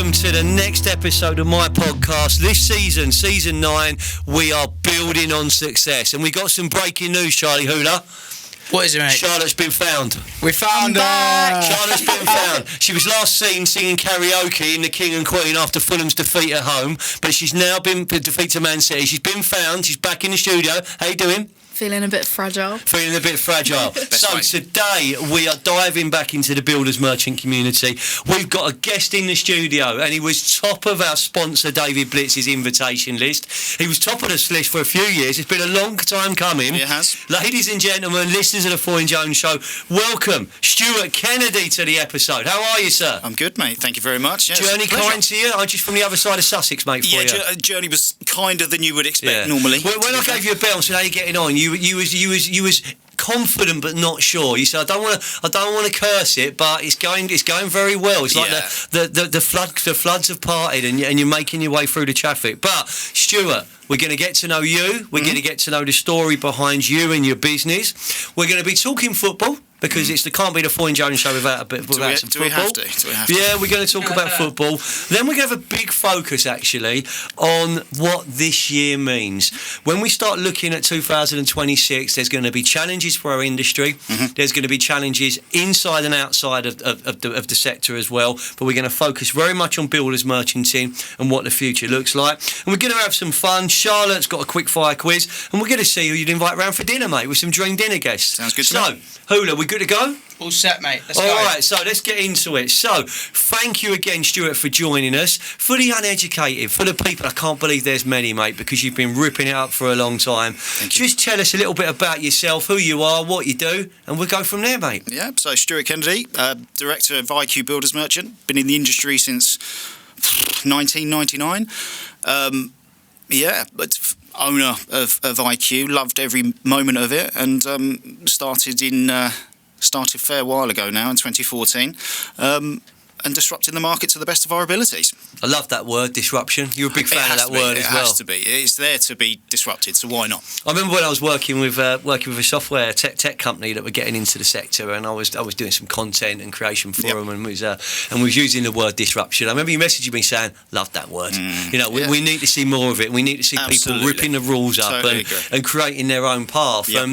welcome to the next episode of my podcast. This season, season 9, we are building on success. And we got some breaking news, Charlie Hooler. What is it, mate? Charlotte's been found. We found her! Charlotte's been found. She was last seen singing karaoke in the King and Queen after Fulham's defeat at home, but she's now been defeated to Man City. She's been found. She's back in the studio. How you doing? Feeling a bit fragile. Feeling a bit fragile. So today we are diving back into the builders merchant community. We've got a guest in the studio, and he was top of our sponsor David Blitz's invitation list. He was top of this list for a few years. It's been a long time coming. It has. Ladies and gentlemen, listeners of the Foyne Jones Show, welcome Stewart Kennedy to the episode. How are you, sir? I'm good, mate. Thank you very much. Yeah, Journey kind to you? I'm just from the other side of Sussex, mate. For you. Journey was kinder than you would expect normally. When I gave you a bell and said, "How are you getting on?" You was confident but not sure. You said, I don't want to curse it, but it's going very well. It's like the floods have parted and you're making your way through the traffic. But Stewart, we're going to get to know you. We're going to get to know the story behind you and your business. We're going to be talking football, because it can't be the Foyne Jones Show without some football. Do we have to? Yeah, we're going to talk about football. Then we're going to have a big focus, actually, on what this year means. When we start looking at 2026, there's going to be challenges for our industry. There's going to be challenges inside and outside of the sector as well. But we're going to focus very much on builders merchanting and what the future looks like. And we're going to have some fun. Charlotte's got a quick fire quiz. And we're going to see who you'd invite round for dinner, mate, with some dream dinner guests. Sounds good. So, Hooler, we good to go? All set, mate. Let's go. All right, so let's get into it. So, thank you again, Stewart, for joining us. For the uneducated, for the people, I can't believe there's many, mate, because you've been ripping it up for a long time. Just tell us a little bit about yourself, who you are, what you do, and we'll go from there, mate. Yeah, so Stewart Kennedy, Director of IQ Builders Merchant. Been in the industry since 1999. But owner of IQ, loved every moment of it, and started a fair while ago now in 2014, and disrupting the market to the best of our abilities. I love that word, disruption. You're a big fan of that word as well. It has to be. It's there to be disrupted, so why not? I remember when I was working with a software tech company that were getting into the sector, and I was doing some content and creation for them, and was using the word disruption. I remember you messaging me saying, "Love that word." We need to see more of it. We need to see people ripping the rules up and creating their own path. Yep.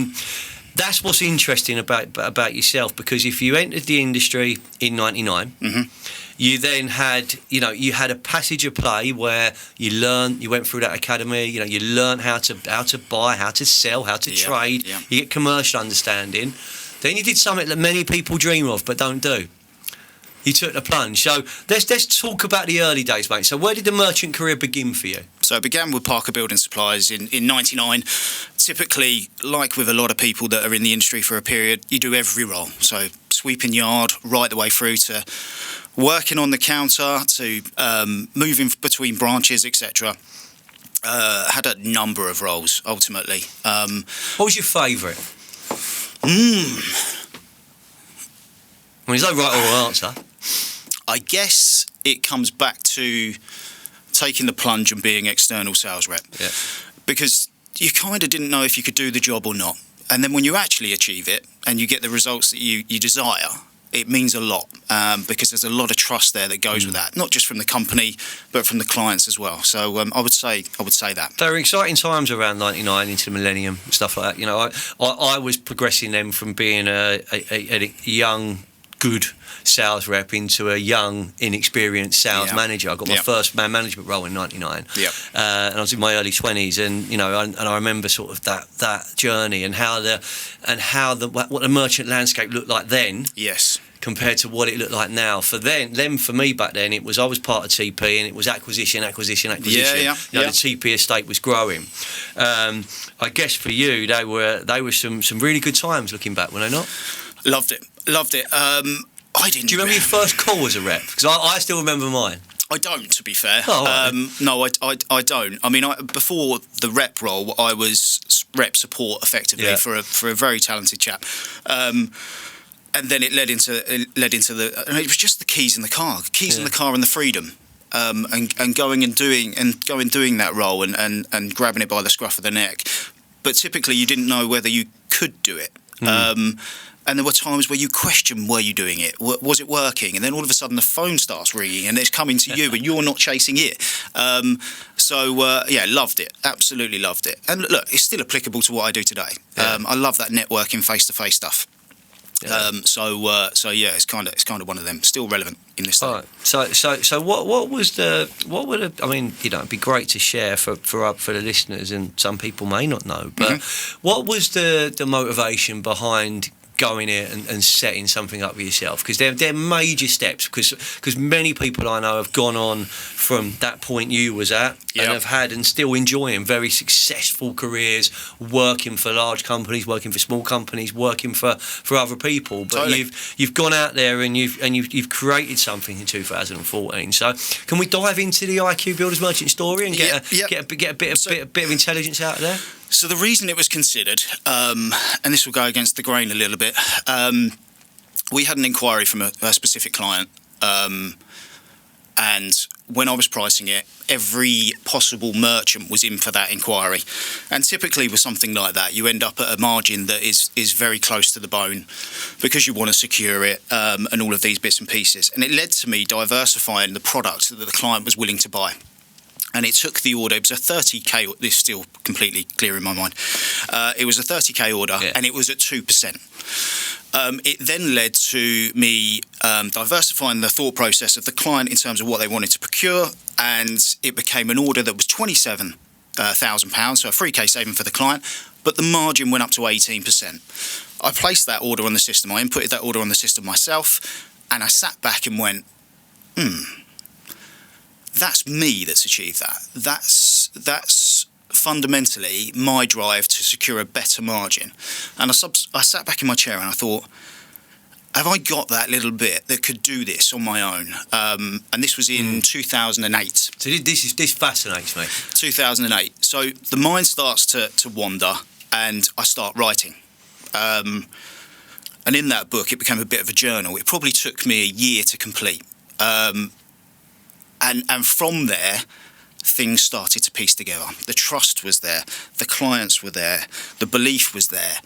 That's what's interesting about yourself, because if you entered the industry in '99, you then had a passage of play where you went through that academy. You learned how to buy, how to sell, how to trade. Yeah. You get commercial understanding. Then you did something that many people dream of but don't do. You took the plunge. So let's talk about the early days, mate. So where did the merchant career begin for you? So it began with Parker Building Supplies in 99. Typically, like with a lot of people that are in the industry for a period, you do every role. So sweeping yard right the way through to working on the counter to moving between branches, etc. Had a number of roles, ultimately. What was your favourite? There's no right or wrong answer. I guess it comes back to taking the plunge and being external sales rep. Yeah. Because you kind of didn't know if you could do the job or not. And then when you actually achieve it and you get the results that you desire, it means a lot, because there's a lot of trust there that goes with that, not just from the company, but from the clients as well. So I would say that. There were exciting times around 99 into the millennium, stuff like that. I was progressing them from being a young, good sales rep into a young, inexperienced sales manager. I got my first man management role in 99, and I was in my early 20s, and I remember sort of that journey and what the merchant landscape looked like then. Yes. Compared to what it looked like now. For me back then, I was part of TP, and it was acquisition. Yeah. The TP estate was growing. I guess for you, they were some really good times looking back, were they not? Loved it. I didn't. Do you remember your first call as a rep? Because I still remember mine. I don't, to be fair. Oh, right. No, I don't. I mean, before the rep role, I was rep support effectively for a very talented chap. And then it led into the. And it was just the keys in the car, in the car, and the freedom. And going and doing that role and grabbing it by the scruff of the neck. But typically, you didn't know whether you could do it. And there were times where you question, were you doing it? Was it working? And then all of a sudden the phone starts ringing and it's coming to you and you're not chasing it. Loved it. Absolutely loved it. And look, it's still applicable to what I do today. I love that networking, face-to-face stuff. Yeah. It's kind of one of them. Still relevant in this day. All right. So what would I mean? It'd be great to share for the listeners, and some people may not know. But what was the motivation behind going in and setting something up for yourself? Because they're major steps. Because many people I know have gone on from that point you was at and have had and still enjoying very successful careers, working for large companies, working for small companies, working for other people. But totally. you've gone out there and you've created something in 2014. So can we dive into the IQ Builders Merchant story and get a bit of intelligence out of there? So the reason it was considered, and this will go against the grain a little bit, we had an inquiry from a specific client, and when I was pricing it, every possible merchant was in for that inquiry. And typically with something like that, you end up at a margin that is very close to the bone because you want to secure it, and all of these bits and pieces. And it led to me diversifying the product that the client was willing to buy. And it took the order, it was a 30k, this is still completely clear in my mind. It was a 30k order and it was at 2%. It then led to me diversifying the thought process of the client in terms of what they wanted to procure, and it became an order that was £27,000, so a 3k saving for the client, but the margin went up to 18%. I placed that order on the system, I inputted that order on the system myself, and I sat back and went, that's me that's achieved that. That's fundamentally my drive to secure a better margin. And I sat back in my chair and I thought, have I got that little bit that could do this on my own? And this was in 2008. So this fascinates me. 2008. So the mind starts to wander and I start writing. And in that book, it became a bit of a journal. It probably took me a year to complete. And from there, things started to piece together. The trust was there, the clients were there, the belief was there.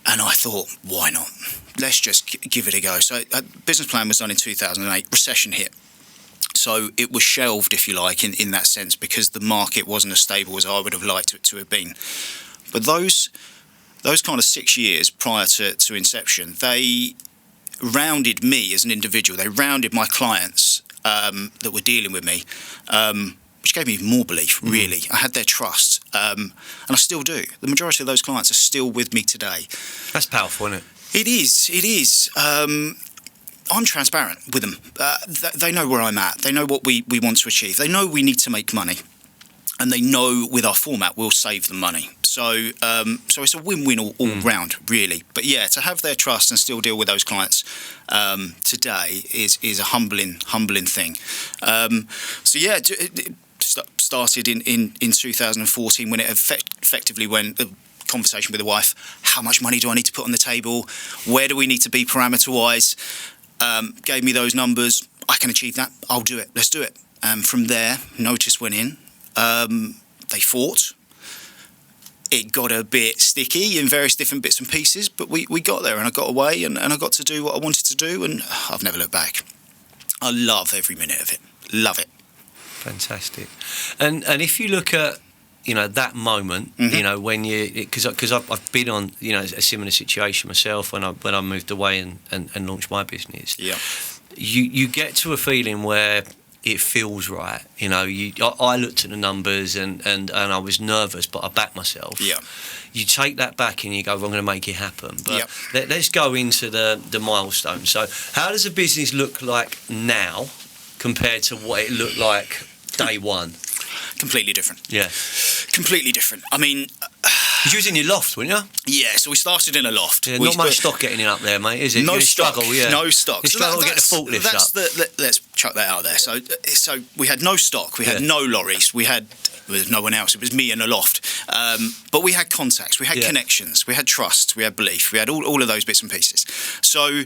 And I thought, why not? Let's just give it a go. So business plan was done in 2008, recession hit. So it was shelved, if you like, in that sense, because the market wasn't as stable as I would have liked it to have been. But those kind of 6 years prior to inception, they rounded me as an individual. They rounded my clients that were dealing with me, which gave me more belief, really. I had their trust, and I still do. The majority of those clients are still with me today. That's powerful, isn't it? It is. I'm transparent with them. They know where I'm at. They know what we want to achieve. They know we need to make money, and they know with our format we'll save them money. So it's a win-win all round, really. But yeah, to have their trust and still deal with those clients today is a humbling thing. It started in 2014 when it effectively went. The conversation with the wife: how much money do I need to put on the table? Where do we need to be parameter-wise? Gave me those numbers. I can achieve that. I'll do it. Let's do it. And from there, notice went in. They fought. It got a bit sticky in various different bits and pieces, but we got there, and I got away, and I got to do what I wanted to do, and I've never looked back. I love every minute of it. Love it. Fantastic. And if you look at that moment, when because I've been on a similar situation myself when I moved away and launched my business. Yeah. You get to a feeling where it feels right. I looked at the numbers and I was nervous, but I backed myself. Yeah. You take that back and you go, I'm going to make it happen. But let's go into the milestones. So how does a business look like now compared to what it looked like day one? Completely different. Yeah. Completely different. I mean... You was in your loft, weren't you? Yeah, so we started in a loft. Yeah, not much stock getting it up there, mate, is it? No stock. Struggle, yeah. No stock. You struggle to get the forklift up. Let's chuck that out there. So we had no stock. We had no lorries. There was no one else. It was me in a loft. But we had contacts. We had connections. We had trust. We had belief. We had all of those bits and pieces. So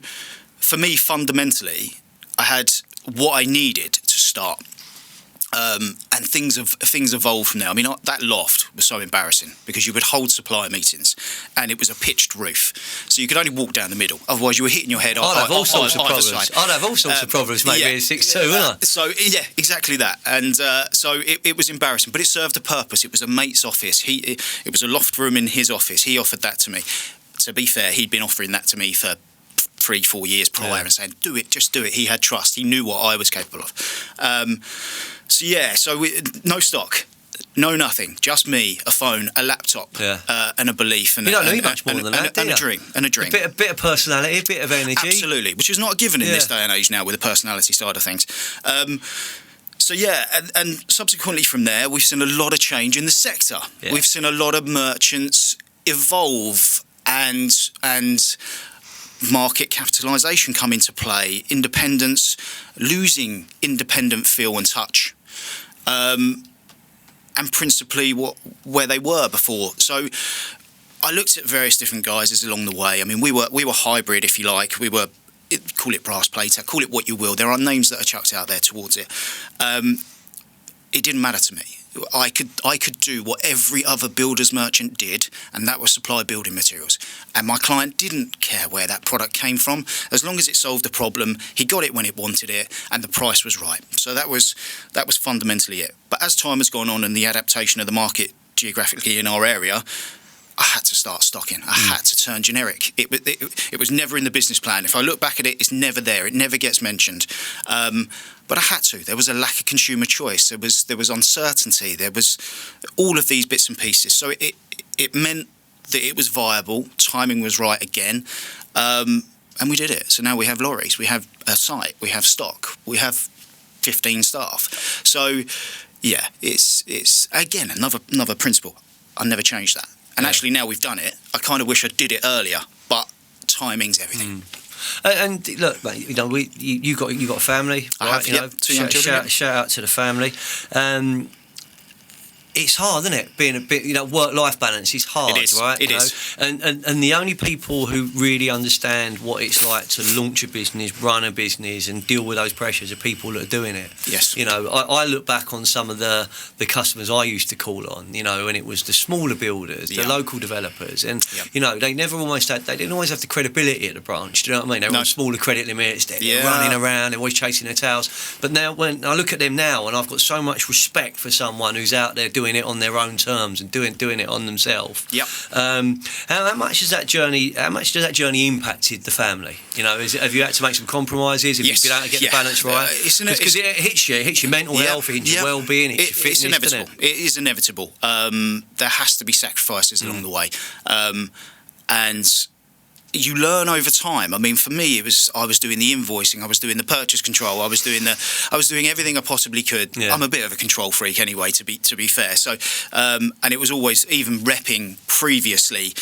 for me, fundamentally, I had what I needed to start. And things evolved from there. I mean, that loft was so embarrassing because you would hold supplier meetings, and it was a pitched roof, so you could only walk down the middle. Otherwise, you were hitting your head. I'd have all sorts of problems. I'd have all sorts of problems, maybe in 6'2", wouldn't I? So yeah, exactly that. And so it was embarrassing, but it served a purpose. It was a mate's office. It was a loft room in his office. He offered that to me. To be fair, he'd been offering that to me for 3-4 years prior and saying, do it, just do it. He had trust. He knew what I was capable of. So no stock, no nothing, just me, a phone, a laptop, and a belief. And you don't need much more than that, and a dream. A bit of personality, a bit of energy. Absolutely, which is not a given in this day and age now with the personality side of things. And subsequently from there, we've seen a lot of change in the sector. Yeah. We've seen a lot of merchants evolve and market capitalisation come into play, independence losing independent feel and touch, and principally where they were before. So I looked at various different guises along the way. I mean, we were hybrid, if you like. We were, call it brass plater, call it what you will. There are names that are chucked out there towards it. It didn't matter to me. I could do what every other builder's merchant did, and that was supply building materials. And my client didn't care where that product came from. As long as it solved a problem, he got it when it wanted it, and the price was right. So that was fundamentally it. But as time has gone on and the adaptation of the market geographically in our area, I had to start stocking. I had to turn generic. It was never in the business plan. If I look back at it, it's never there. It never gets mentioned. But I had to. There was a lack of consumer choice. There was uncertainty. There was all of these bits and pieces. So it meant that it was viable. Timing was right again. And we did it. So now we have lorries. We have a site. We have stock. We have 15 staff. So, yeah, it's again, another principle. I never changed that. And actually, now we've done it, I kind of wish I did it earlier, but timing's everything. And look, mate, you got a family, right? I have, 2 young children. Shout out to the family. It's hard, isn't it? Being a bit, work-life balance is hard, right? It is. And the only people who really understand what it's like to launch a business, run a business, and deal with those pressures are people that are doing it. Yes. I look back on some of the customers I used to call on, when it was the smaller builders, the local developers, and they never they didn't always have the credibility at the branch. Do you know what I mean? They were on smaller credit limits, they're running around, they're always chasing their tails. But now, when I look at them now, and I've got so much respect for someone who's out there doing it on their own terms and doing it on themselves. Yep. How much has that journey impacted the family? Have you had to make some compromises? Have you been able to get the balance right? Because it hits your mental health, it hits your well-being, it hits your fitness. It's inevitable. It is inevitable. There has to be sacrifices along the way, and you learn over time. I mean, for me, I was doing the invoicing, I was doing the purchase control, I was doing everything I possibly could. Yeah. I'm a bit of a control freak anyway, to be fair. So, and it was always, even repping previously,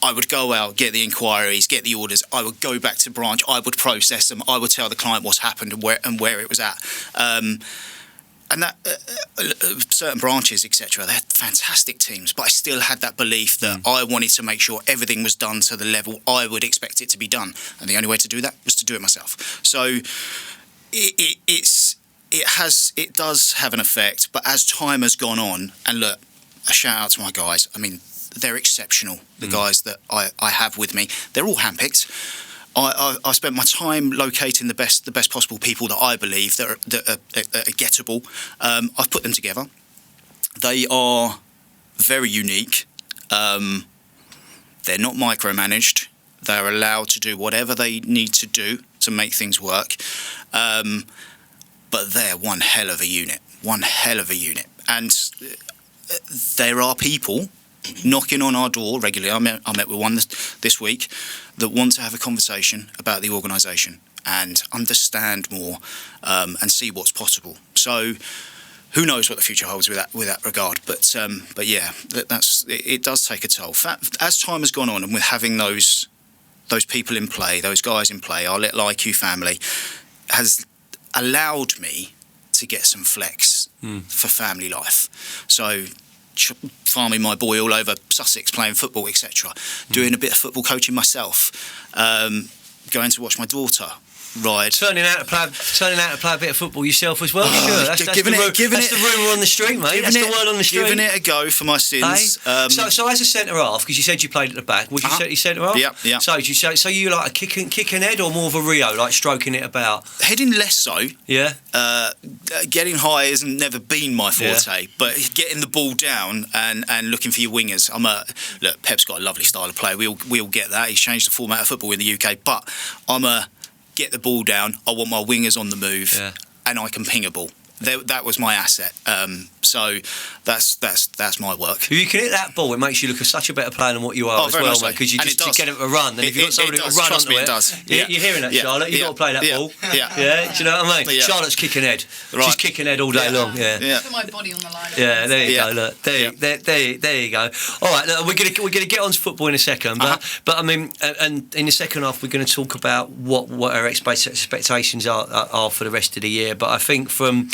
I would go out, get the inquiries, get the orders. I would go back to branch. I would process them. I would tell the client what's happened and where it was at. And that certain branches, etc., they had fantastic teams, but I still had that belief that I wanted to make sure everything was done to the level I would expect it to be done, and the only way to do that was to do it myself. So it does have an effect, but as time has gone on, and look, a shout out to my guys. I mean, they're exceptional. The guys that I have with me, they're all handpicked. I spent my time locating the best possible people that I believe that are gettable. I've put them together. They are very unique. They're not micromanaged. They're allowed to do whatever they need to do to make things work. But they're one hell of a unit. And there are people knocking on our door regularly. I met with one this week that want to have a conversation about the organisation and understand more and see what's possible. So who knows what the future holds with that regard? But yeah, it does take a toll. As time has gone on, and with having those people in play, those guys in play, our little IQ family has allowed me to get some flex for family life. So farming my boy all over Sussex, playing football, etc. Doing a bit of football coaching myself. Going to watch my daughter ride. Turning out to play a bit of football yourself as well. Sure, that's the rumour on the street, mate. That's the word on the street. Giving it a go for my sins. So as a centre half, because you said you played at the back, was you centre half? Yeah. So you like a kicking head or more of a Rio, like stroking it about? Heading less so. Yeah. Getting high hasn't never been my forte, but getting the ball down and looking for your wingers. Look, Pep's got a lovely style of play. We all get that. He's changed the format of football in the UK, but I'm a get the ball down. I want my wingers on the move, and I can ping a ball. That was my asset. So that's my work. If you can hit that ball, it makes you look such a better player than what you are as well, mate. Because you just get him to run, and if you've got somebody to run onto it, you're hearing that, Charlotte. You've got to play that ball. Yeah. Do you know what I mean? Charlotte's kicking head. Right. She's kicking head all day long. Yeah. Put my body on the line. Yeah, there you go. Look, there you go. All right, look, we're gonna get on to football in a second, but I mean, and in the second half, we're going to talk about what our expectations are for the rest of the year. But I think from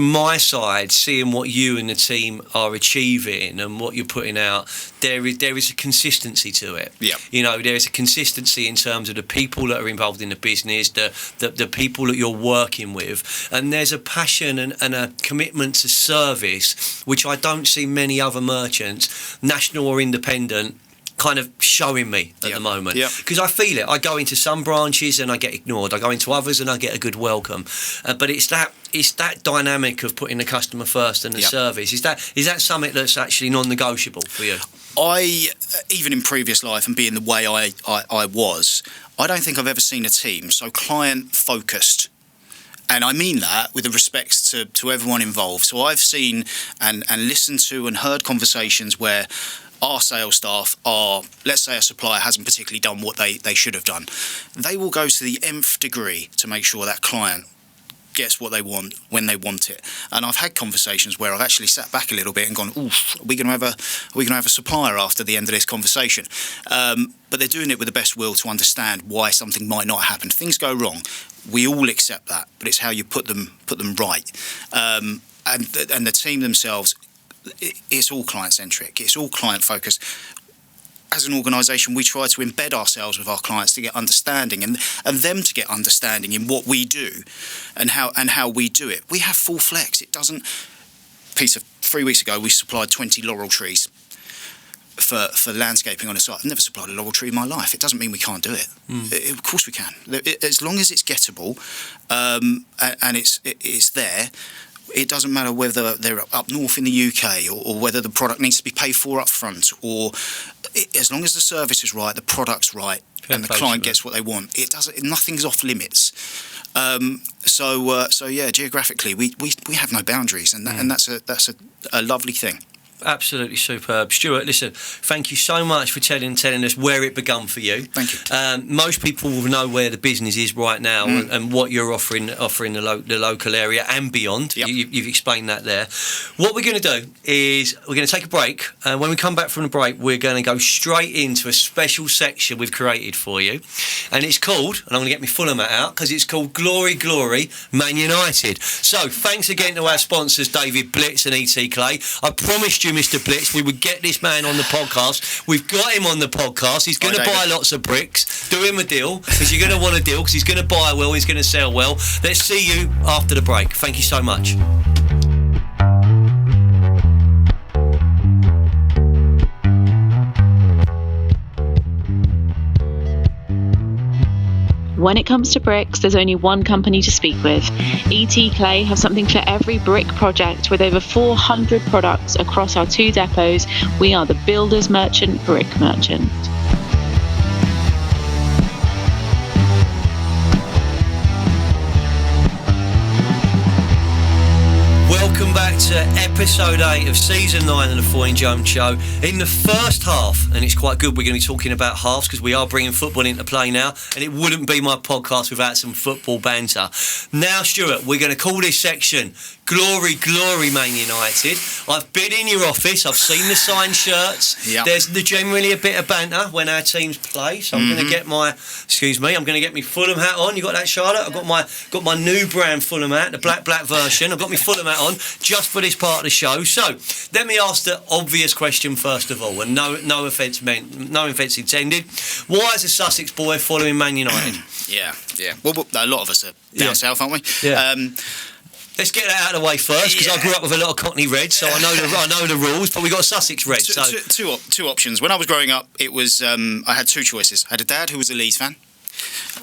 my side, seeing what you and the team are achieving and what you're putting out, there is a consistency to it. Yeah. You know, there is a consistency in terms of the people that are involved in the business, the people that you're working with, and there's a passion and a commitment to service which I don't see many other merchants, national or independent, kind of showing me at the moment, because I feel it. I go into some branches and I get ignored. I go into others and I get a good welcome. But it's that dynamic of putting the customer first and the service. Is that something that's actually non-negotiable for you? I, even in previous life and being the way I was, I don't think I've ever seen a team so client focused. And I mean that with the respects to everyone involved. So I've seen and listened to and heard conversations where our sales staff are, let's say a supplier hasn't particularly done what they should have done. They will go to the nth degree to make sure that client gets what they want when they want it. And I've had conversations where I've actually sat back a little bit and gone, oof, are we going to have a supplier after the end of this conversation? But they're doing it with the best will to understand why something might not happen. Things go wrong. We all accept that, but it's how you put them right. And the team themselves, it's all client-centric. It's all client-focused. As an organisation, we try to embed ourselves with our clients to get understanding and them to get understanding in what we do and how we do it. We have full flex. It doesn't... Peter, 3 weeks ago, we supplied 20 laurel trees for landscaping on a site. I've never supplied a laurel tree in my life. It doesn't mean we can't do it. Of course we can. As long as it's gettable and it's there... It doesn't matter whether they're up north in the UK or whether the product needs to be paid for up front, or as long as the service is right, the product's right, and the client gets what they want. Nothing's off limits. So geographically, we have no boundaries, and that's a lovely thing. Absolutely superb. Stuart, listen, thank you so much for telling us where it begun for you. Thank you. Most people will know where the business is right now and what you're offering the local area and beyond. Yep. You've explained that there. What we're going to do is we're going to take a break. When we come back from the break, we're going to go straight into a special section we've created for you. And it's called, and I'm going to get my Fulham hat out, because it's called Glory, Glory, Man United. So thanks again to our sponsors, David Blitz and E.T. Clay. I promised you, Mr. Blitz, we would get this man on the podcast. We've got him on the podcast. He's going to buy lots of bricks. Do him a deal, because you're going to want a deal, because he's going to buy well, he's going to sell well. Let's see you after the break. Thank you so much. When it comes to bricks, there's only one company to speak with. E.T. Clay have something for every brick project. With over 400 products across our 2 depots, we are the builder's merchant, brick merchant. Welcome back to episode 8 of season 9 of the Foyne Jones Show. In the first half, and it's quite good, we're going to be talking about halves because we are bringing football into play now, and it wouldn't be my podcast without some football banter. Now, Stuart, we're going to call this section Glory, glory, Man United. I've been in your office. I've seen the signed shirts. Yep. There's generally a bit of banter when our teams play. So I'm going to get my, I'm going to get my Fulham hat on. You got that, Charlotte? I've got my new brand Fulham hat, the black version. I've got my Fulham hat on just for this part of the show. So let me ask the obvious question first of all, and no offence intended. Why is a Sussex boy following Man United? Yeah. Well, a lot of us are down south, aren't we? Yeah. Let's get that out of the way first, because I grew up with a lot of Cockney Reds, so I know the rules. But we got a Sussex Red. Two options. When I was growing up, it was I had two choices. I had a dad who was a Leeds fan.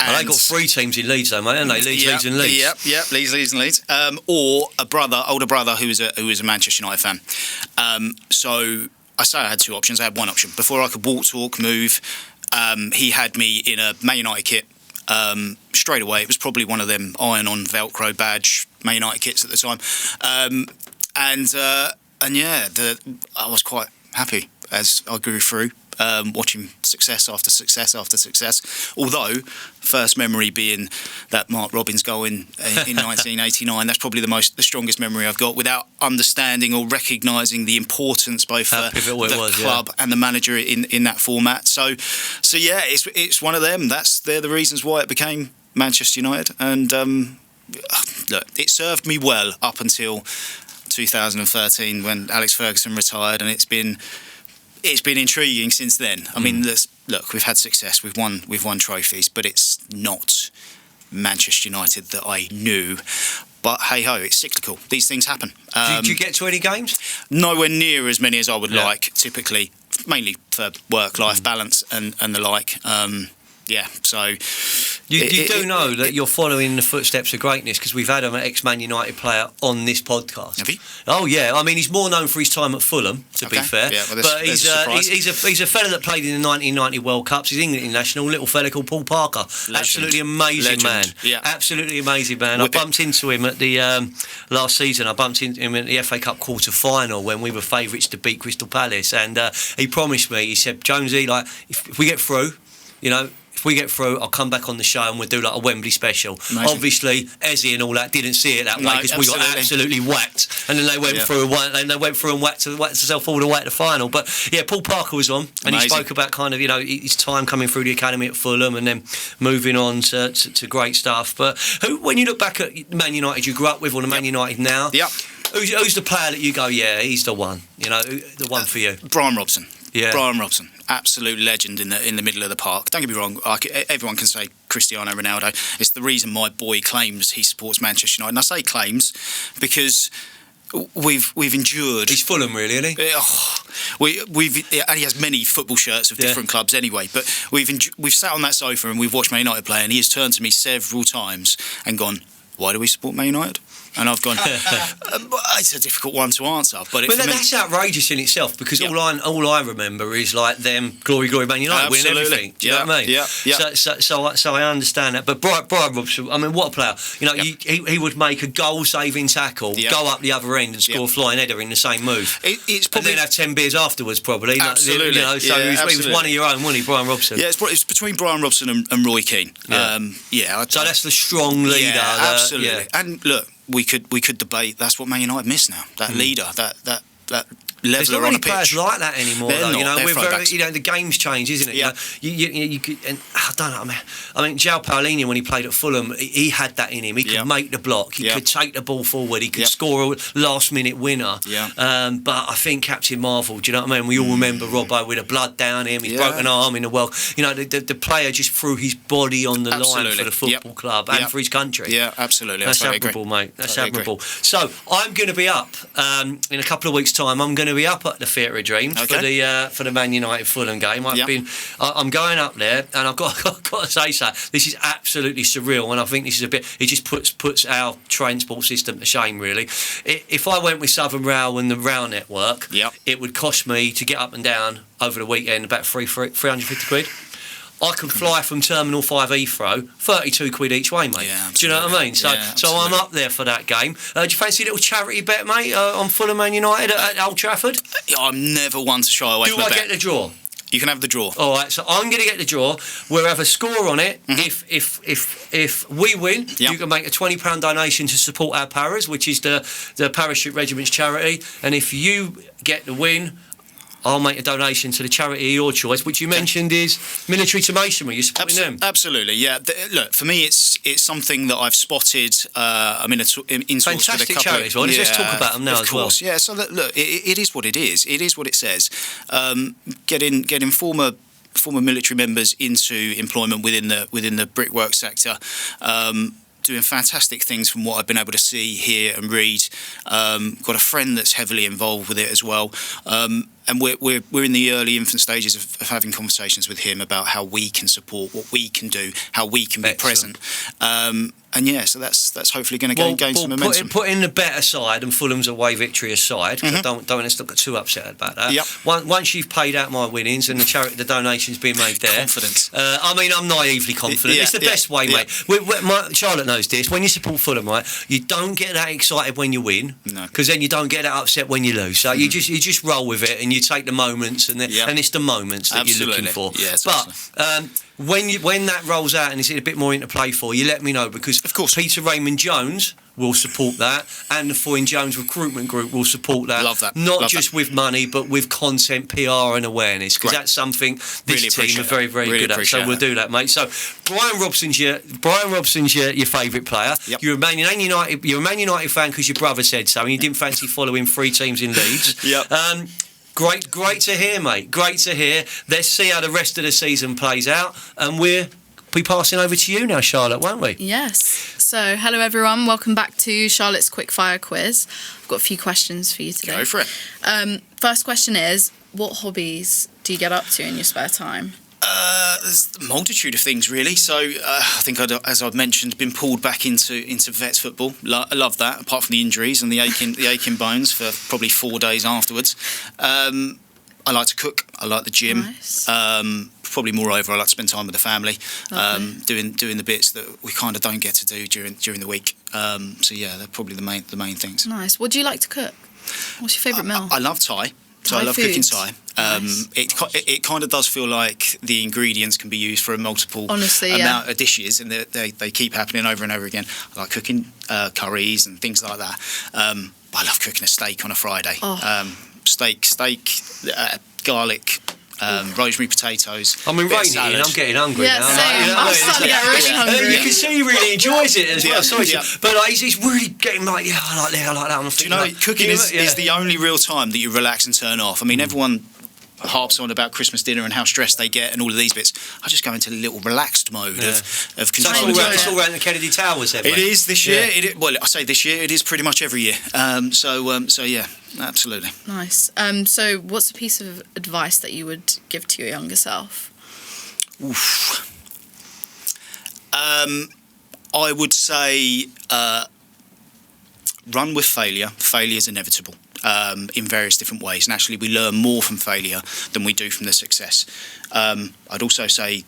And they got three teams in Leeds, though, mate, haven't they? Leeds and Leeds. Yep. Leeds and Leeds. Or older brother who was a Manchester United fan. So I say I had two options. I had one option before I could walk, talk, move. He had me in a Man United kit. Straight away, it was probably one of them iron-on Velcro badge Man United kits at the time, I was quite happy as I grew through, watching success after success after success. Although, first memory being that Mark Robins goal in 1989. That's probably the strongest memory I've got, without understanding or recognising the importance both for the club and the manager in that format. So yeah, it's one of them. They're the reasons why it became Manchester United, and look, it served me well up until 2013 when Alex Ferguson retired, and it's been intriguing since then. I mean, look, we've had success, we've won trophies, but it's not Manchester United that I knew. But hey ho, it's cyclical. These things happen. Did you get to any games? Nowhere near as many as I would like, typically, mainly for work-life balance and the like. So you do know that you're following the footsteps of greatness, because we've had an ex-Man United player on this podcast. Have you? Oh yeah, I mean, he's more known for his time at Fulham, to be fair. Yeah, well, but he's a fella that played in the 1990 World Cups. He's England international, little fella called Paul Parker. Legend. Absolutely amazing man. Yeah. Absolutely amazing man. I bumped into him at the last season. I bumped into him at the FA Cup quarter final when we were favourites to beat Crystal Palace, and he promised me. He said, Jonesy, like if we get through, if we get through, I'll come back on the show and we'll do like a Wembley special. Amazing. Obviously, Ezzy and all that didn't see it that way, because we got absolutely whacked, and then they went through and whacked themselves all the way to the final. But yeah, Paul Parker was on, and he spoke about kind of his time coming through the academy at Fulham and then moving on to great stuff. But when you look back at Man United you grew up with, or the Man United now, who's the player that you go, yeah, he's the one, the one for you? Brian Robson. Yeah. Brian Robson, absolute legend in the middle of the park. Don't get me wrong, everyone can say Cristiano Ronaldo. It's the reason my boy claims he supports Manchester United. And I say claims because we've endured. He's Fulham, really, isn't he? And he has many football shirts of different clubs anyway. But we've sat on that sofa and we've watched Man United play, and he has turned to me several times and gone, "Why do we support Man United?" And I've gone, it's a difficult one to answer. But that's outrageous in itself, because all I remember is like them glory Man United winning everything. Do you know what I mean? Yeah. So I understand that. But Brian Robson, I mean, what a player! He would make a goal-saving tackle, go up the other end and score a flying header in the same move. It's probably, and then have 10 beers afterwards, probably. Absolutely. He was one of your own, wasn't he, Brian Robson? Yeah, it's between Brian Robson and Roy Keane. So that's the strong leader. Yeah, absolutely. And look, we could debate. That's what Man United miss now. That leader, that leveler on a pitch. There's not many players like that anymore. They're not. We're very, the game's changed, isn't it? Yeah. You could, and I don't know. I mean, João Paulinho, when he played at Fulham, he had that in him. He could make the block. He could take the ball forward. He could score a last-minute winner. Yeah. But I think Captain Marvel. Do you know what I mean? We all remember Robbo with the blood down him. His broken arm in the world. The player just threw his body on the line for the football club and for his country. Yeah, absolutely. That's admirable, mate. That's admirable. So I'm going to be up in a couple of weeks' time. I'm going to be up at the Theatre of Dreams for the Man United Fulham game. I'm going up there, and I've got to say so. This is absolutely surreal, and I think this is a bit. It just puts our transport system to shame, really. If I went with Southern Rail and the Rail Network, it would cost me to get up and down over the weekend about 350 quid. I can fly from Terminal 5 Heathrow, 32 quid each way, mate. Yeah, do you know what I mean? So I'm up there for that game. Do you fancy a little charity bet, mate, on Fulham Man United at Old Trafford? I'm never one to shy away from a bet. Do I get the draw? You can have the draw. All right, so I'm going to get the draw. We'll have a score on it. If we win, you can make a £20 donation to support our paras, which is the Parachute Regiment's charity. And if you get the win, I'll make a donation to the charity of your choice, which you mentioned is Military to Masonry. You're supporting them. Absolutely, yeah. Look, for me, it's something that I've spotted. I'm in talks with a Fantastic couple charities. Well, let's talk about them now as well. Yeah, so look, it is what it is. It is what it says. Getting former military members into employment within the brickwork sector. Doing fantastic things from what I've been able to see, hear and read. Got a friend that's heavily involved with it as well. And we're in the early infant stages of having conversations with him about how we can support, what we can do, how we can be present. And yeah, so that's hopefully going to gain some momentum. Putting the bet aside and Fulham's away victory aside, because I don't want us to get too upset about that. Yep. Once you've paid out my winnings and the donations being made there, confidence. I'm naively confident. It's the best way, mate. Charlotte knows this. When you support Fulham, right, you don't get that excited when you win, because then you don't get that upset when you lose. So you just roll with it and you take the moments, and it's the moments that you're looking for. Yeah, but when that rolls out and it's a bit more interplay for you, let me know, because of course Peter Raymond Jones will support that, and the Foyne Jones Recruitment Group will support that. Love that. Not just with money, but with content, PR and awareness, because that's something this team are very, very good at. So we'll do that, mate. So Brian Robson's your favourite player. Yep. You're a Man United fan because your brother said so, and you didn't fancy following 3 teams in Leeds. Yep. Great to hear, mate. Great to hear. Let's see how the rest of the season plays out, and we'll be passing over to you now, Charlotte, won't we? Yes. So, hello everyone. Welcome back to Charlotte's Quickfire Quiz. I've got a few questions for you today. Go for it. First question is, what hobbies do you get up to in your spare time? There's a multitude of things, really. So I think, as I've mentioned, been pulled back into vets football. I love that, apart from the injuries and the aching bones for probably 4 days afterwards. I like to cook. I like the gym. Nice. Probably moreover, I like to spend time with the family, doing the bits that we kind of don't get to do during the week. So yeah, they're probably the main things. Nice. What do you like to cook? What's your favourite meal? I love Thai. So I love cooking Thai. Nice. It kind of does feel like the ingredients can be used for a multiple amount of dishes, and they keep happening over and over again. I like cooking curries and things like that. I love cooking a steak on a Friday. Steak, garlic, rosemary potatoes. I mean, raining, and I'm getting hungry now. Same. I'm starting to get really hungry. You can see he really enjoys it as well. Sorry, but he's really getting I like that. Do you know, cooking is the only real time that you relax and turn off. I mean, everyone harps on about Christmas dinner and how stressed they get and all of these bits. I just go into a little relaxed mode of control. It's all around the Kennedy Towers, then, it is this year. I say this year. It is pretty much every year. So yeah, absolutely. Nice. So what's a piece of advice that you would give to your younger self? Oof. I would say run with failure. Failure is inevitable. In various different ways, and actually we learn more from failure than we do from the success. I'd also say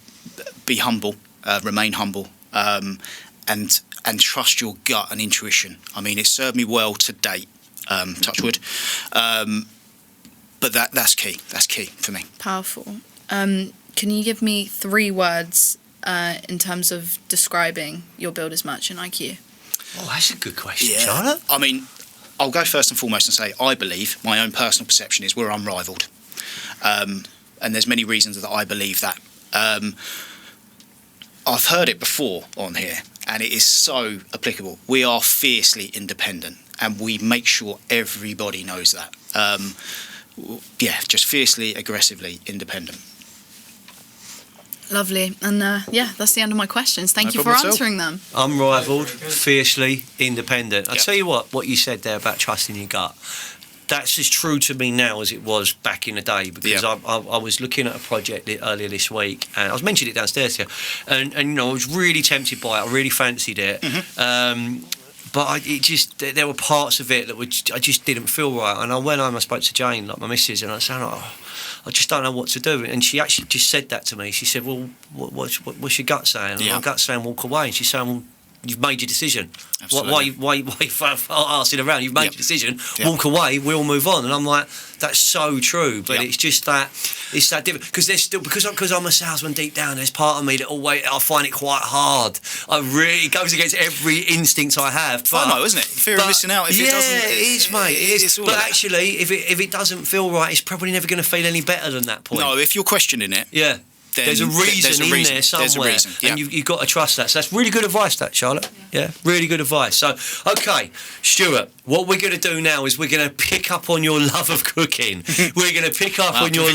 be humble, remain humble, and trust your gut and intuition. I mean, it's served me well to date, touch wood, but that's key. That's key for me. Powerful. Can you give me 3 words in terms of describing your builder's merchant IQ? Oh, that's a good question, Charlotte. I mean, I'll go first and foremost and say I believe, my own personal perception is we're unrivalled. And there's many reasons that I believe that. I've heard it before on here, and it is so applicable. We are fiercely independent, and we make sure everybody knows that. Just fiercely, aggressively independent. Lovely. And that's the end of my questions. Thank you for answering them. Unrivalled, fiercely independent. I'll tell you what you said there about trusting your gut. That's as true to me now as it was back in the day, because I was looking at a project earlier this week, and I was mentioning it downstairs here, and I was really tempted by it. I really fancied it. Mm-hmm. But there were parts of it that I just didn't feel right. And I went home, I spoke to Jane, like my missus, and I said, I just don't know what to do. And she actually just said that to me. She said, well, what's your gut saying? And my gut's saying walk away. And she's saying, well, you've made your decision. Absolutely. Why arsing around? You've made Yep. your decision. Yep. Walk away. We'll move on. And I'm like, that's so true. But Yep. it's just that different because there's still because I'm a salesman deep down. There's part of me that always I find it quite hard. It goes against every instinct I have. FOMO, isn't it? Fear of missing out. If it doesn't, it is, mate. It is. It's all But of that. actually, if it doesn't feel right, it's probably never going to feel any better than that point. No, if you're questioning it, Yeah. then There's a reason there's a in reason. there somewhere, There's a reason. Yeah. and you've got to trust that. So that's really good advice, that, Charlotte. Yeah, really good advice. So, okay, Stewart, what we're going to do now is we're going to pick up on your love of cooking. We're going to pick up on your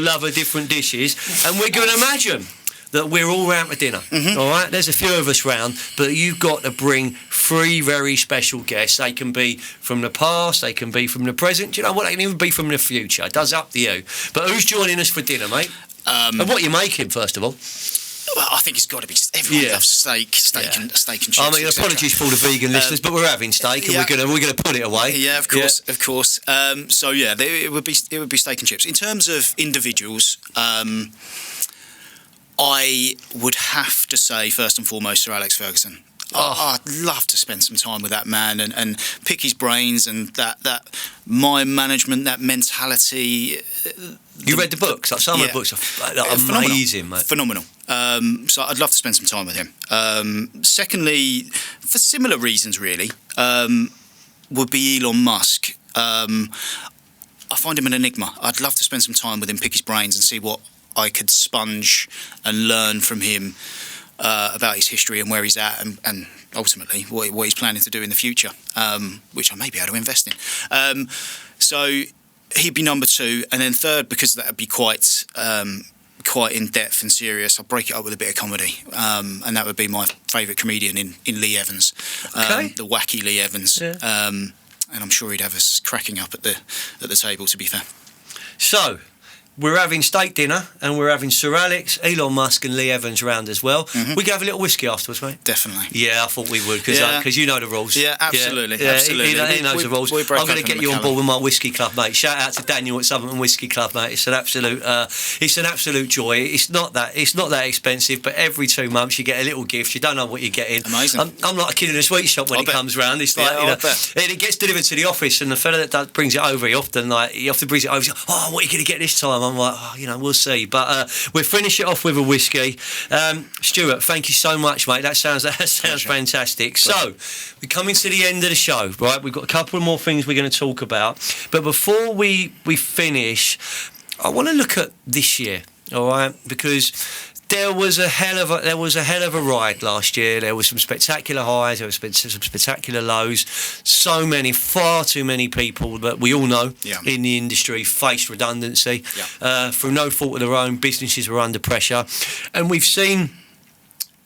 love of different dishes, and we're going to imagine that we're all round for dinner. All right, there's a few of us round, but you've got to bring 3 very special guests. They can be from the past, they can be from the present. Do you know what? They can even be from the future. It does up to you. But who's joining us for dinner, mate? And what are you making, first of all? Well, I think it's got to be. Everyone loves steak and chips. I mean, etc. apologies for all the vegan listeners, but we're having steak, and yeah. we're gonna put it away. Yeah, of course. So yeah, it would be steak and chips. In terms of individuals, I would have to say first and foremost Sir Alex Ferguson. I'd love to spend some time with that man and pick his brains and that mind management, that mentality. You read the books? Like some of the books are amazing, mate. Phenomenal. So I'd love to spend some time with him. Secondly, for similar reasons, really, would be Elon Musk. I find him an enigma. I'd love to spend some time with him, pick his brains, and see what I could sponge and learn from him about his history and where he's at, and ultimately what he's planning to do in the future, which I may be able to invest in. So he'd be number 2, and then third, because that would be quite in depth and serious, I'll break it up with a bit of comedy, and that would be my favourite comedian in Lee Evans, the wacky Lee Evans, and I'm sure he'd have us cracking up at the table. To be fair, So, we're having steak dinner, and we're having Sir Alex, Elon Musk, and Lee Evans round as well. We can have a little whiskey afterwards, mate. definitely. Yeah, I thought we would, because you know the rules. Yeah, absolutely. Yeah, absolutely. He knows the rules. We break I'm going to up get in you on Macallan. board with my whiskey club, mate. Shout out to Daniel at Southern Whiskey Club, mate. It's an absolute joy. It's not that expensive, but every 2 months you get a little gift. You don't know what you're getting. Amazing. I'm like a kid in a sweet shop when it comes round. It's like, I bet. and it gets delivered to the office, and the fella that brings it over, he often brings it over. He's like, oh, what are you going to get this time? I'm like, we'll see. But we'll finish it off with a whiskey. Stuart, thank you so much, mate. That sounds fantastic. So, we're coming to the end of the show, right? We've got a couple of more things we're going to talk about. But before we finish, I want to look at this year, all right? Because there was a hell of a ride last year. There was some spectacular highs, there was some spectacular lows. Far too many people that we all know in the industry faced redundancy through no fault of their own. Businesses were under pressure, and we've seen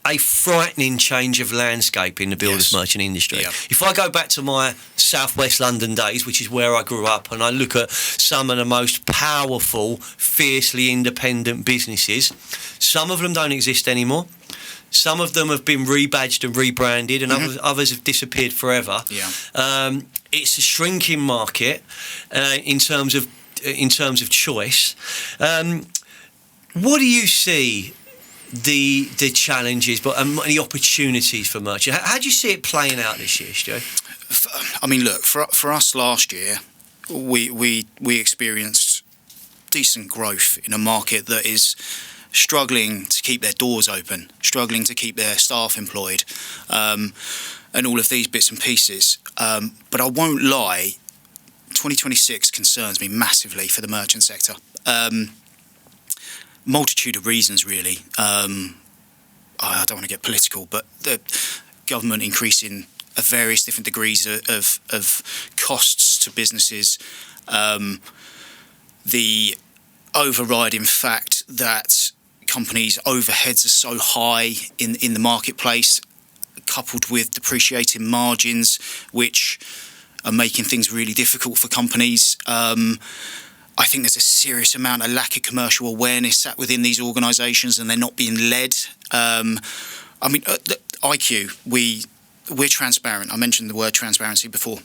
a frightening change of landscape in the builders merchant industry. Yeah. If I go back to my southwest London days, which is where I grew up, and I look at some of the most powerful, fiercely independent businesses, some of them don't exist anymore. Some of them have been rebadged and rebranded, and others have disappeared forever. Yeah. It's a shrinking market in terms of choice. What do you see the challenges but the opportunities for merchant? How do you see it playing out this year, Stu? I mean, look, for us last year, we experienced decent growth in a market that is struggling to keep their doors open, struggling to keep their staff employed, and all of these bits and pieces. But I won't lie, 2026 concerns me massively for the merchant sector. Multitude of reasons, really. I don't want to get political, but the government increasing various different degrees of costs to businesses, the overriding fact that companies' overheads are so high in the marketplace, coupled with depreciating margins, which are making things really difficult for companies. I think there's a serious amount of lack of commercial awareness sat within these organisations, and they're not being led. I mean, IQ, we're transparent. I mentioned the word transparency before.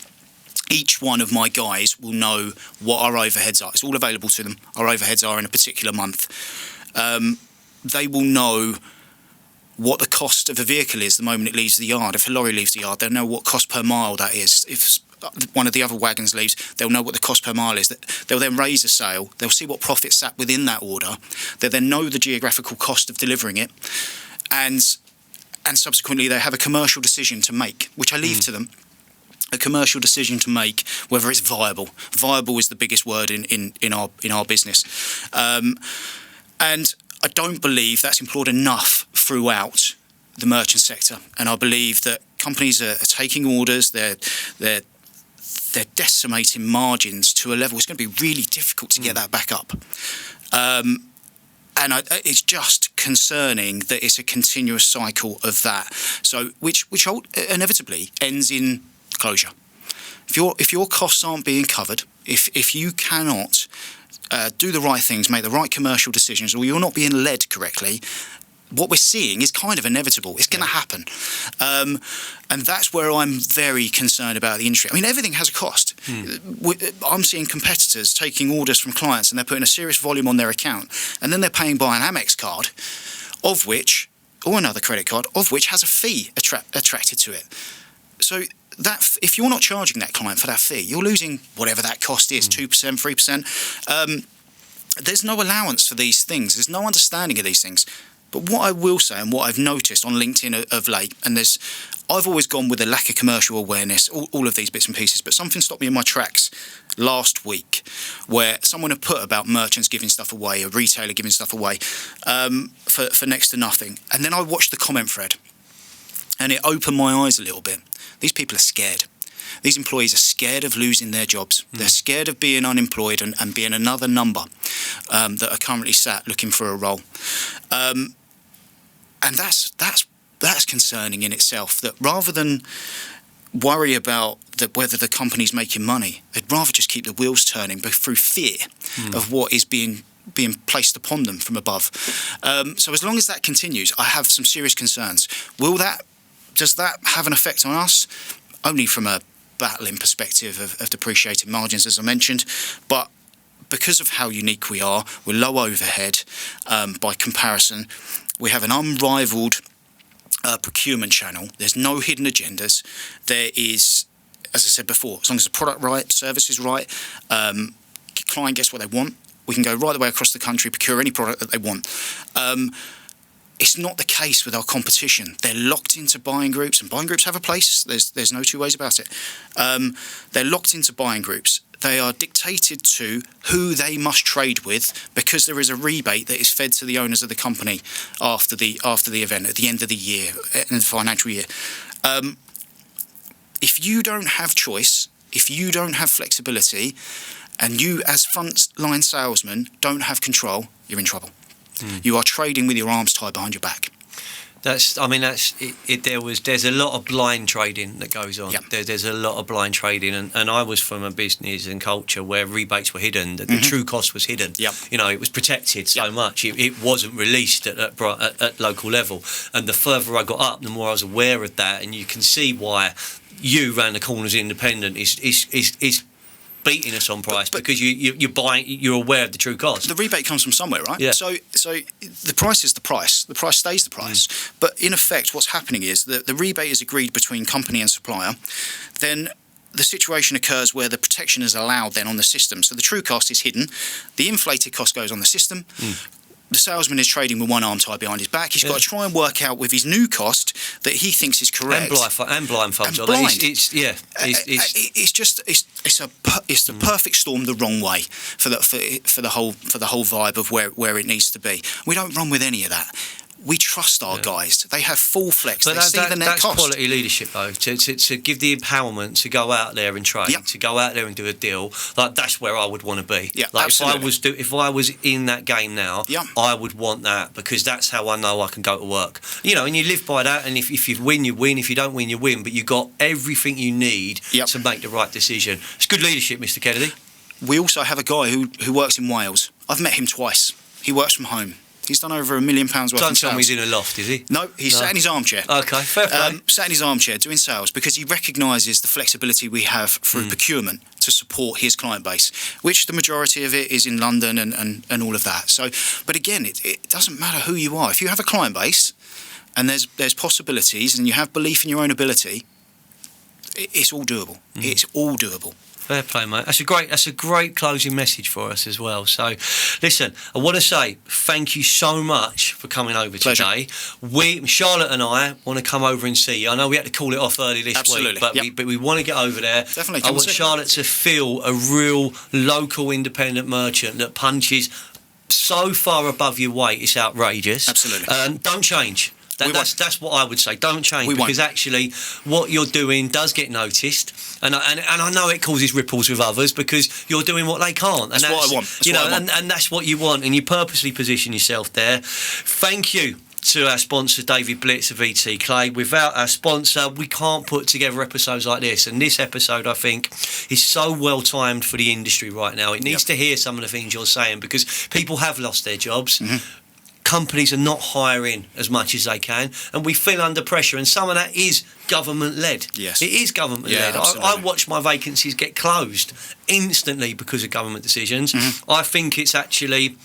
Each one of my guys will know what our overheads are. It's all available to them. Our overheads are in a particular month. They will know what the cost of a vehicle is the moment it leaves the yard. If a lorry leaves the yard, they'll know what cost per mile that is. If one of the other wagons leaves, they'll know what the cost per mile is. They'll then raise a sale. They'll see what profit sat within that order. They'll then know the geographical cost of delivering it. And subsequently, they have a commercial decision to make, which I leave to them. A commercial decision to make whether it's viable. Viable is the biggest word in our business. And I don't believe that's employed enough throughout the merchant sector. And I believe that companies are taking orders, they're decimating margins to a level it's going to be really difficult to get that back up. And it's just concerning that it's a continuous cycle of that. So which inevitably ends in closure. If your costs aren't being covered, if you cannot do the right things, make the right commercial decisions, or you're not being led correctly, what we're seeing is kind of inevitable. It's going to happen. And that's where I'm very concerned about the industry. I mean, everything has a cost. I'm seeing competitors taking orders from clients and they're putting a serious volume on their account, and then they're paying by an Amex card, or another credit card, of which has a fee attracted to it. So that if you're not charging that client for that fee, you're losing whatever that cost is, 2%, 3%. There's no allowance for these things. There's no understanding of these things. But what I will say, and what I've noticed on LinkedIn of late, and I've always gone with a lack of commercial awareness, all of these bits and pieces, but something stopped me in my tracks last week where someone had put about merchants giving stuff away, a retailer giving stuff away for next to nothing. And then I watched the comment thread, and it opened my eyes a little bit. These people are scared. These employees are scared of losing their jobs. They're scared of being unemployed and being another number that are currently sat looking for a role. And that's concerning in itself, that rather than worry about whether the company's making money, they'd rather just keep the wheels turning through fear of what is being placed upon them from above. So as long as that continues, I have some serious concerns. Does that have an effect on us? Only from a battling perspective of depreciating margins, as I mentioned, but because of how unique we are, we're low overhead by comparison. We have an unrivaled procurement channel. There's no hidden agendas. There is, as I said before, as long as the product right, service is right, client gets what they want, we can go right the way across the country, procure any product that they want. It's not the case with our competition. They're locked into buying groups, and buying groups have a place. There's no two ways about it. They're locked into buying groups. They are dictated to who they must trade with because there is a rebate that is fed to the owners of the company after the event, at the end of the year, in the financial year. If you don't have choice, if you don't have flexibility, and you as frontline salesmen don't have control, you're in trouble. You are trading with your arms tied behind your back. There's a lot of blind trading that goes on. Yep. There's a lot of blind trading, and I was from a business and culture where rebates were hidden, the true cost was hidden. Yep. It was protected so much. It wasn't released at local level. And the further I got up, the more I was aware of that, and you can see why you round the corners independent is beating us on price, because you're aware of the true cost. The rebate comes from somewhere, right? Yeah. So the price is the price. The price stays the price. But in effect, what's happening is that the rebate is agreed between company and supplier. Then the situation occurs where the protection is allowed then on the system. So the true cost is hidden. The inflated cost goes on the system. The salesman is trading with one arm tied behind his back. He's got to try and work out with his new cost that he thinks is correct. And blindfolds. It's the perfect storm the wrong way for the whole vibe of where it needs to be. We don't run with any of that. We trust our guys. They have full flex. But see the net that's cost. Quality leadership, though. To give the empowerment to go out there and trade, to go out there and do a deal. Like, that's where I would want to be. Yeah, like absolutely. if I was in that game now, I would want that, because that's how I know I can go to work. And you live by that. And if you win, you win. If you don't win, you win. But you got everything you need to make the right decision. It's good leadership, Mr. Kennedy. We also have a guy who works in Wales. I've met him twice. He works from home. He's done over £1 million worth in sales. Don't tell me he's in a loft, is he? No, he's sat in his armchair. Okay, fair play. Sat in his armchair doing sales because he recognises the flexibility we have through procurement to support his client base, which the majority of it is in London and all of that. So, but again, it doesn't matter who you are. If you have a client base, and there's possibilities, and you have belief in your own ability, it's all doable. It's all doable. Fair play, mate. That's a great closing message for us as well. So, listen, I want to say thank you so much for coming over today. Charlotte and I want to come over and see you. I know we had to call it off early this week, but we want to get over there. Definitely. I want Charlotte to feel a real local independent merchant that punches so far above your weight. It's outrageous. Absolutely. Don't change. That's what I would say. Don't change, because actually what you're doing does get noticed, and I know it causes ripples with others because you're doing what they can't. That's what I want. And that's what you want, and you purposely position yourself there. Thank you to our sponsor, David Blitz of ET Clay. Without our sponsor, we can't put together episodes like this. And this episode, I think, is so well timed for the industry right now. It needs to hear some of the things you're saying, because people have lost their jobs. Companies are not hiring as much as they can, and we feel under pressure, and some of that is government-led. Yes. It is government-led. I watch my vacancies get closed instantly because of government decisions. I think it's actually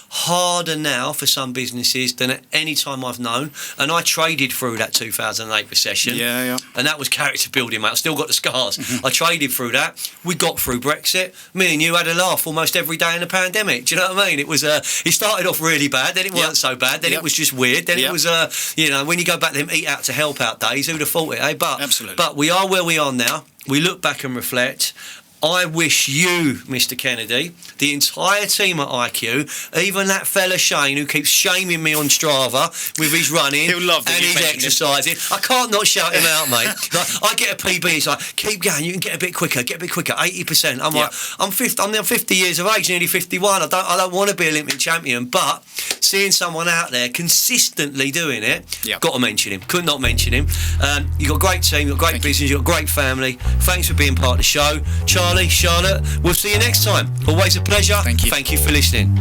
harder now for some businesses than at any time I've known, and I traded through that 2008 recession, and that was character building, mate. I still got the scars. I traded through that. We got through Brexit. Me and you had a laugh almost every day in the pandemic. Do you know what I mean? It was it started off really bad, then it wasn't so bad, then it was just weird, then it was when you go back to them eat out to help out days, who'd have thought it, eh? But we are where we are now. We look back and reflect. I wish you, Mr. Kennedy, the entire team at IQ, even that fella Shane who keeps shaming me on Strava with his running He'll love and his exercising. I can't not shout him out, mate. Like, I get a PB, it's like, keep going, you can get a bit quicker, 80%. I'm like, I'm now 50 years of age, nearly 51. I don't want to be Olympic champion, but seeing someone out there consistently doing it, got to mention him. Could not mention him. You've got a great team, you've got great business, you've got a great family. Thanks for being part of the show. Charlie, Charlotte, we'll see you next time. Always a pleasure. Thank you. Thank you for listening.